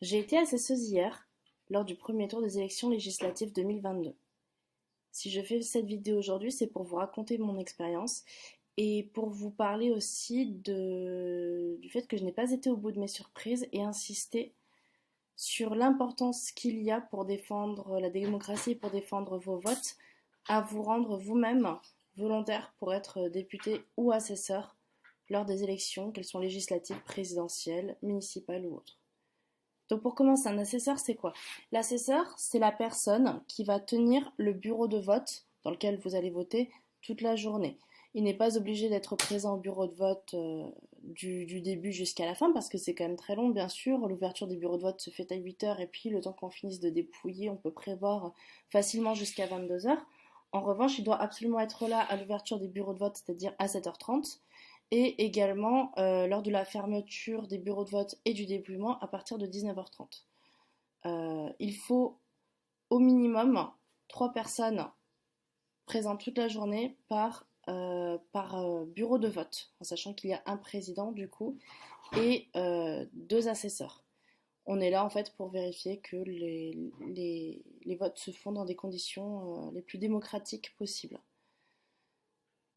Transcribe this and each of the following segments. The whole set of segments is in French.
J'ai été assesseuse hier, lors du premier tour des élections législatives 2022. Si je fais cette vidéo aujourd'hui, c'est pour vous raconter mon expérience et pour vous parler aussi du fait que je n'ai pas été au bout de mes surprises et insister sur l'importance qu'il y a pour défendre la démocratie et pour défendre vos votes, à vous rendre vous-même volontaire pour être député ou assesseur lors des élections, qu'elles soient législatives, présidentielles, municipales ou autres. Donc pour commencer, un assesseur, c'est quoi? L'assesseur, c'est la personne qui va tenir le bureau de vote dans lequel vous allez voter toute la journée. Il n'est pas obligé d'être présent au bureau de vote du début jusqu'à la fin parce que c'est quand même très long, bien sûr. L'ouverture des bureaux de vote se fait à 8 heures et puis le temps qu'on finisse de dépouiller, on peut prévoir facilement jusqu'à 22 heures. En revanche, il doit absolument être là à l'ouverture des bureaux de vote, c'est-à-dire à 7h30 et également lors de la fermeture des bureaux de vote et du dépouillement à partir de 19h30. Il faut au minimum 3 personnes présentes toute la journée par bureau de vote, en sachant qu'il y a un président du coup et 2 assesseurs. On est là en fait pour vérifier que les votes se font dans des conditions les plus démocratiques possibles.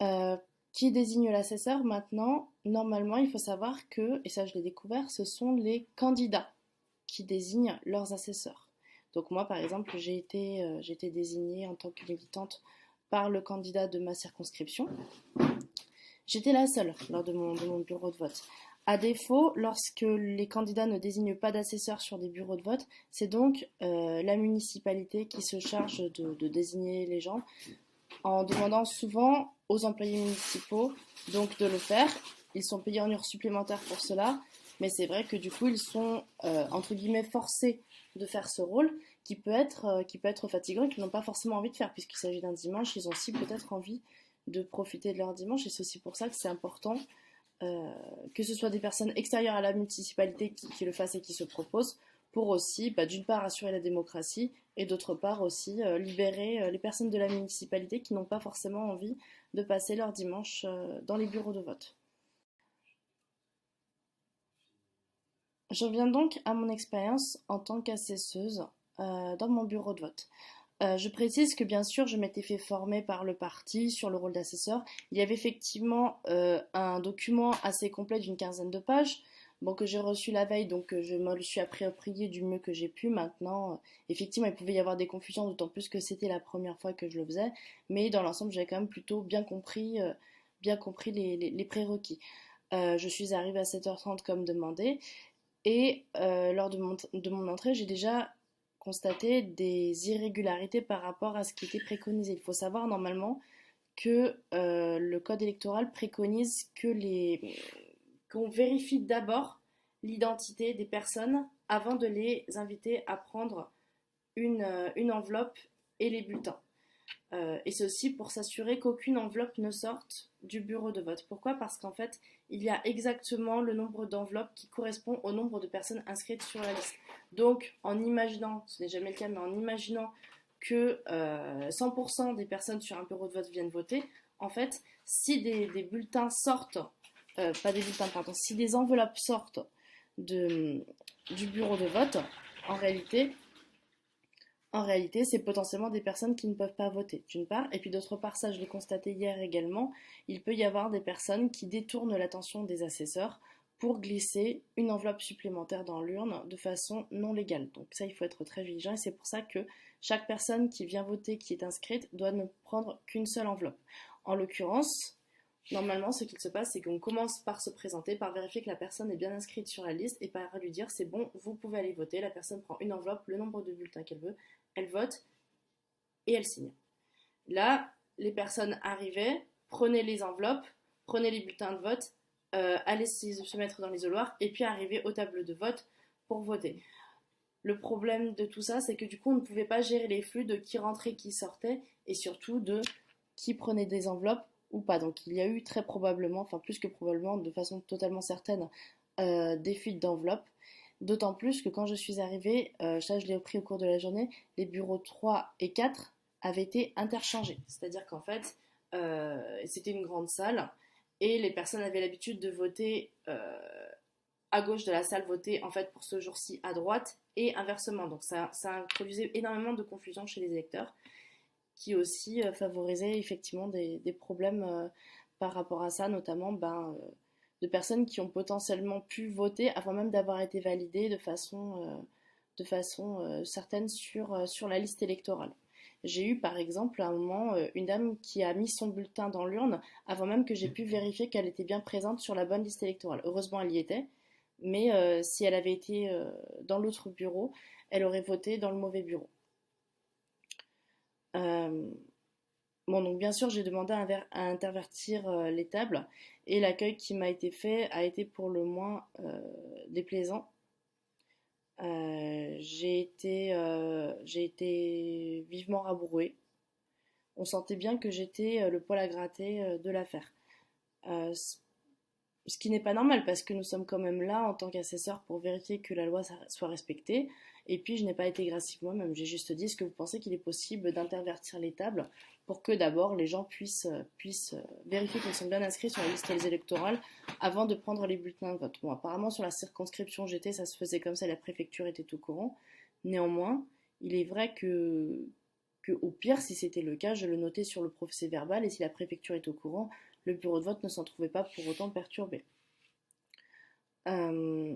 Euh, qui désigne l'assesseur maintenant? Normalement, il faut savoir que, et ça je l'ai découvert, ce sont les candidats qui désignent leurs assesseurs. Donc moi, par exemple, j'ai été désignée en tant que militante par le candidat de ma circonscription. J'étais la seule lors de mon bureau de vote. À défaut, lorsque les candidats ne désignent pas d'assesseurs sur des bureaux de vote, c'est donc la municipalité qui se charge de désigner les gens en demandant souvent aux employés municipaux donc de le faire. Ils sont payés en heures supplémentaires pour cela, mais c'est vrai que du coup ils sont entre guillemets forcés de faire ce rôle qui peut être fatigant et qu'ils n'ont pas forcément envie de faire puisqu'il s'agit d'un dimanche. Ils ont aussi peut-être envie de profiter de leur dimanche et c'est aussi pour ça que c'est important que ce soit des personnes extérieures à la municipalité qui le fassent et qui se proposent pour aussi, d'une part, assurer la démocratie et d'autre part aussi libérer les personnes de la municipalité qui n'ont pas forcément envie de passer leur dimanche dans les bureaux de vote. Je reviens donc à mon expérience en tant qu'assesseuse dans mon bureau de vote. Je précise que bien sûr, je m'étais fait former par le parti sur le rôle d'assesseur. Il y avait effectivement un document assez complet d'une quinzaine de pages, bon, que j'ai reçu la veille, donc je me le suis approprié du mieux que j'ai pu. Maintenant, effectivement, il pouvait y avoir des confusions, d'autant plus que c'était la première fois que je le faisais, mais dans l'ensemble, j'ai quand même plutôt bien compris les prérequis. Je suis arrivée à 7h30 comme demandé, et lors de mon entrée, j'ai déjà constaté des irrégularités par rapport à ce qui était préconisé. Il faut savoir normalement que le code électoral préconise qu'on vérifie d'abord l'identité des personnes avant de les inviter à prendre une enveloppe et les bulletins. Et ceci pour s'assurer qu'aucune enveloppe ne sorte du bureau de vote. Pourquoi? Parce qu'en fait, il y a exactement le nombre d'enveloppes qui correspond au nombre de personnes inscrites sur la liste. Donc, en imaginant, ce n'est jamais le cas, mais en imaginant que 100% des personnes sur un bureau de vote viennent voter, en fait, si des bulletins sortent, pas des bulletins, pardon, si des enveloppes sortent de, du bureau de vote, en réalité, en réalité, c'est potentiellement des personnes qui ne peuvent pas voter, d'une part, et puis d'autre part, ça je l'ai constaté hier également, il peut y avoir des personnes qui détournent l'attention des assesseurs pour glisser une enveloppe supplémentaire dans l'urne de façon non légale. Donc ça, il faut être très vigilant et c'est pour ça que chaque personne qui vient voter, qui est inscrite, doit ne prendre qu'une seule enveloppe. En l'occurrence, normalement, ce qu'il se passe, c'est qu'on commence par se présenter, par vérifier que la personne est bien inscrite sur la liste et par lui dire c'est bon, vous pouvez aller voter. La personne prend une enveloppe, le nombre de bulletins qu'elle veut, elle vote et elle signe. Là, les personnes arrivaient, prenaient les enveloppes, prenaient les bulletins de vote, allaient se mettre dans l'isoloir et puis arrivaient au tableau de vote pour voter. Le problème de tout ça, c'est que du coup, on ne pouvait pas gérer les flux de qui rentrait, qui sortait et surtout de qui prenait des enveloppes ou pas. Donc il y a eu très probablement, enfin plus que probablement, de façon totalement certaine, des fuites d'enveloppes. D'autant plus que quand je suis arrivée, ça je l'ai appris au cours de la journée, les bureaux 3 et 4 avaient été interchangés. C'est-à-dire qu'en fait, c'était une grande salle et les personnes avaient l'habitude de voter à gauche de la salle votaient en fait pour ce jour-ci à droite et inversement. Donc ça introduisait énormément de confusion chez les électeurs qui aussi favorisait effectivement des problèmes par rapport à ça, notamment de personnes qui ont potentiellement pu voter avant même d'avoir été validées de façon certaine sur la liste électorale. J'ai eu par exemple à un moment une dame qui a mis son bulletin dans l'urne avant même que j'ai pu vérifier qu'elle était bien présente sur la bonne liste électorale. Heureusement elle y était, mais si elle avait été dans l'autre bureau, elle aurait voté dans le mauvais bureau. Euh, Bon, donc bien sûr, j'ai demandé à intervertir les tables et l'accueil qui m'a été fait a été pour le moins déplaisant. J'ai été vivement rabrouée. On sentait bien que j'étais le poil à gratter de l'affaire. Euh, Ce qui n'est pas normal parce que nous sommes quand même là en tant qu'assesseurs pour vérifier que la loi soit respectée. Et puis je n'ai pas été agressive moi-même, j'ai juste dit est-ce que vous pensez qu'il est possible d'intervertir les tables pour que d'abord les gens puissent vérifier qu'ils sont bien inscrits sur la liste électorale avant de prendre les bulletins de vote. Bon, apparemment sur la circonscription où j'étais, ça se faisait comme ça, la préfecture était au courant. Néanmoins, il est vrai que au pire, si c'était le cas, je le notais sur le procès verbal et si la préfecture est au courant, le bureau de vote ne s'en trouvait pas pour autant perturbé. Euh,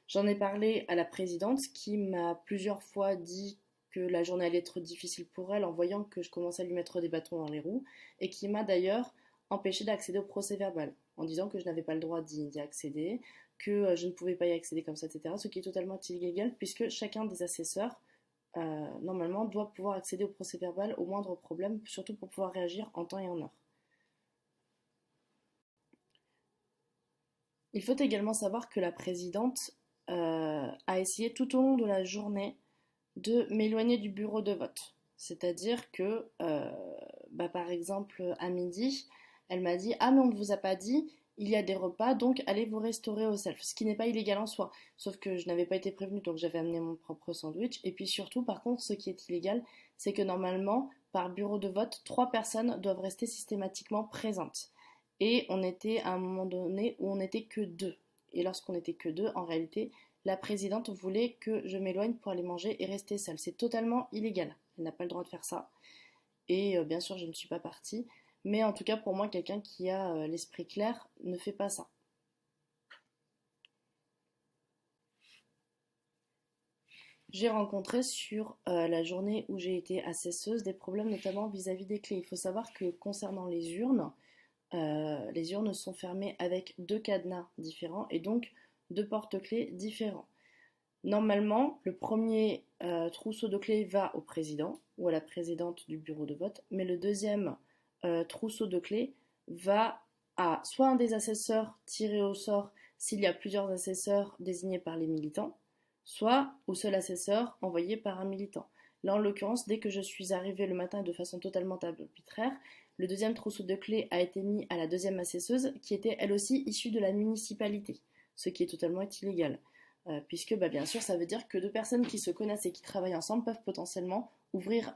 J'en ai parlé à la présidente qui m'a plusieurs fois dit que la journée allait être difficile pour elle en voyant que je commençais à lui mettre des bâtons dans les roues et qui m'a d'ailleurs empêché d'accéder au procès verbal en disant que je n'avais pas le droit d'y accéder, que je ne pouvais pas y accéder comme ça, etc. Ce qui est totalement illégal puisque chacun des assesseurs normalement doit pouvoir accéder au procès verbal au moindre problème, surtout pour pouvoir réagir en temps et en heure. Il faut également savoir que la présidente a essayé tout au long de la journée de m'éloigner du bureau de vote. C'est-à-dire que, par exemple, à midi, elle m'a dit ah mais on ne vous a pas dit, il y a des repas, donc allez vous restaurer au self. Ce qui n'est pas illégal en soi, sauf que je n'avais pas été prévenue, donc j'avais amené mon propre sandwich. Et puis surtout, par contre, ce qui est illégal, c'est que normalement, par bureau de vote, 3 personnes doivent rester systématiquement présentes. Et on était à un moment donné où on n'était que deux. Et lorsqu'on n'était que deux, en réalité, la présidente voulait que je m'éloigne pour aller manger et rester seule. C'est totalement illégal. Elle n'a pas le droit de faire ça. Et bien sûr, je ne suis pas partie. Mais en tout cas, pour moi, quelqu'un qui a l'esprit clair ne fait pas ça. J'ai rencontré sur la journée où j'ai été assesseuse des problèmes notamment vis-à-vis des clés. Il faut savoir que concernant les urnes sont fermées avec 2 cadenas différents et donc 2 porte-clés différents. Normalement, le premier trousseau de clés va au président ou à la présidente du bureau de vote, mais le deuxième trousseau de clés va à soit un des assesseurs tiré au sort s'il y a plusieurs assesseurs désignés par les militants, soit au seul assesseur envoyé par un militant. Là, en l'occurrence, dès que je suis arrivée le matin de façon totalement arbitraire, le deuxième trousseau de clés a été mis à la deuxième assesseuse qui était elle aussi issue de la municipalité, ce qui est totalement illégal. Puisque bien sûr ça veut dire que 2 personnes qui se connaissent et qui travaillent ensemble peuvent potentiellement ouvrir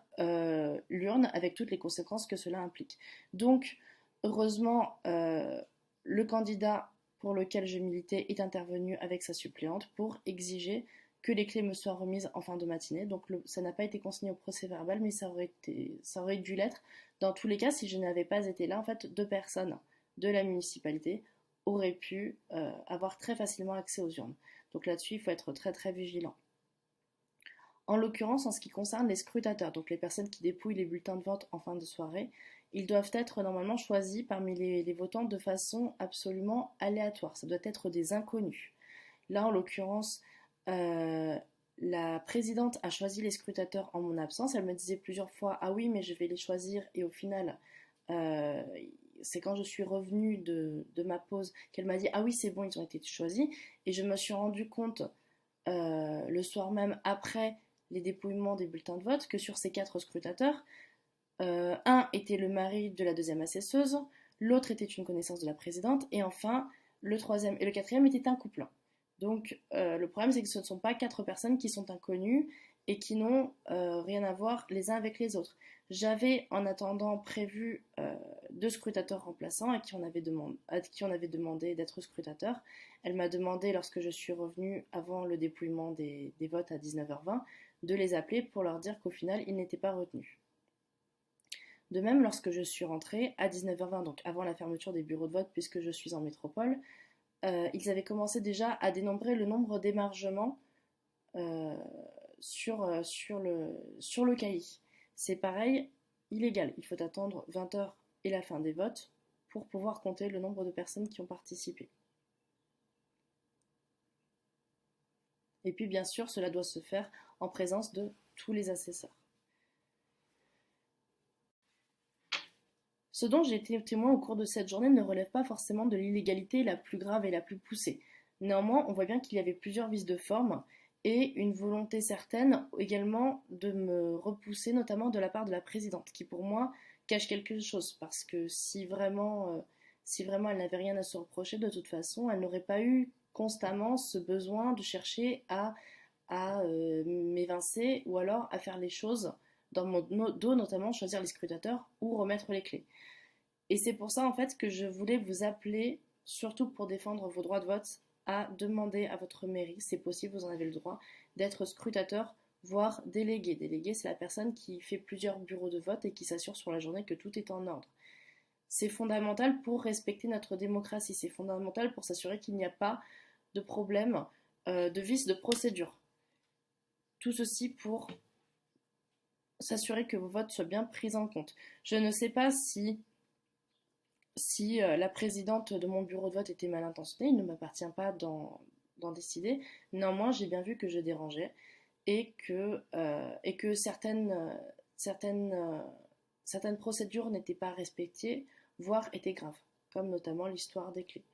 l'urne avec toutes les conséquences que cela implique. Donc heureusement le candidat pour lequel je militais est intervenu avec sa suppléante pour exiger que les clés me soient remises en fin de matinée. Donc ça n'a pas été consigné au procès verbal, mais ça aurait dû l'être. Dans tous les cas, si je n'avais pas été là, en fait, 2 personnes de la municipalité auraient pu avoir très facilement accès aux urnes. Donc là-dessus, il faut être très très vigilant. En l'occurrence, en ce qui concerne les scrutateurs, donc les personnes qui dépouillent les bulletins de vote en fin de soirée, ils doivent être normalement choisis parmi les votants de façon absolument aléatoire. Ça doit être des inconnus. Là, en l'occurrence, la présidente a choisi les scrutateurs en mon absence. Elle me disait plusieurs fois ah oui, mais je vais les choisir. Et au final, c'est quand je suis revenue de ma pause qu'elle m'a dit ah oui, c'est bon, ils ont été choisis. Et je me suis rendu compte le soir même après les dépouillements des bulletins de vote que sur ces 4 scrutateurs, un était le mari de la deuxième assesseuse, l'autre était une connaissance de la présidente, et enfin le troisième et le quatrième étaient un couple. Donc le problème c'est que ce ne sont pas 4 personnes qui sont inconnues et qui n'ont rien à voir les uns avec les autres. J'avais en attendant prévu 2 scrutateurs remplaçants à qui on avait demandé d'être scrutateur. Elle m'a demandé, lorsque je suis revenue avant le dépouillement des votes à 19h20, de les appeler pour leur dire qu'au final, ils n'étaient pas retenus. De même, lorsque je suis rentrée à 19h20, donc avant la fermeture des bureaux de vote puisque je suis en métropole, ils avaient commencé déjà à dénombrer le nombre d'émargements sur le cahier. C'est pareil, illégal. Il faut attendre 20h et la fin des votes pour pouvoir compter le nombre de personnes qui ont participé. Et puis bien sûr, cela doit se faire en présence de tous les assesseurs. Ce dont j'ai été témoin au cours de cette journée ne relève pas forcément de l'illégalité la plus grave et la plus poussée. Néanmoins, on voit bien qu'il y avait plusieurs vices de forme et une volonté certaine également de me repousser, notamment de la part de la présidente, qui pour moi cache quelque chose, parce que si vraiment elle n'avait rien à se reprocher, de toute façon, elle n'aurait pas eu constamment ce besoin de chercher à m'évincer ou alors à faire les choses dans mon dos, notamment choisir les scrutateurs ou remettre les clés. Et c'est pour ça en fait que je voulais vous appeler, surtout pour défendre vos droits de vote, à demander à votre mairie, c'est possible, vous en avez le droit, d'être scrutateur, voire délégué. Délégué, c'est la personne qui fait plusieurs bureaux de vote et qui s'assure sur la journée que tout est en ordre. C'est fondamental pour respecter notre démocratie, c'est fondamental pour s'assurer qu'il n'y a pas de problème de vice de procédure. Tout ceci pour s'assurer que vos votes soient bien pris en compte. Je ne sais pas si la présidente de mon bureau de vote était mal intentionnée, il ne m'appartient pas d'en décider. Néanmoins, j'ai bien vu que je dérangeais et que certaines procédures n'étaient pas respectées, voire étaient graves, comme notamment l'histoire des clés.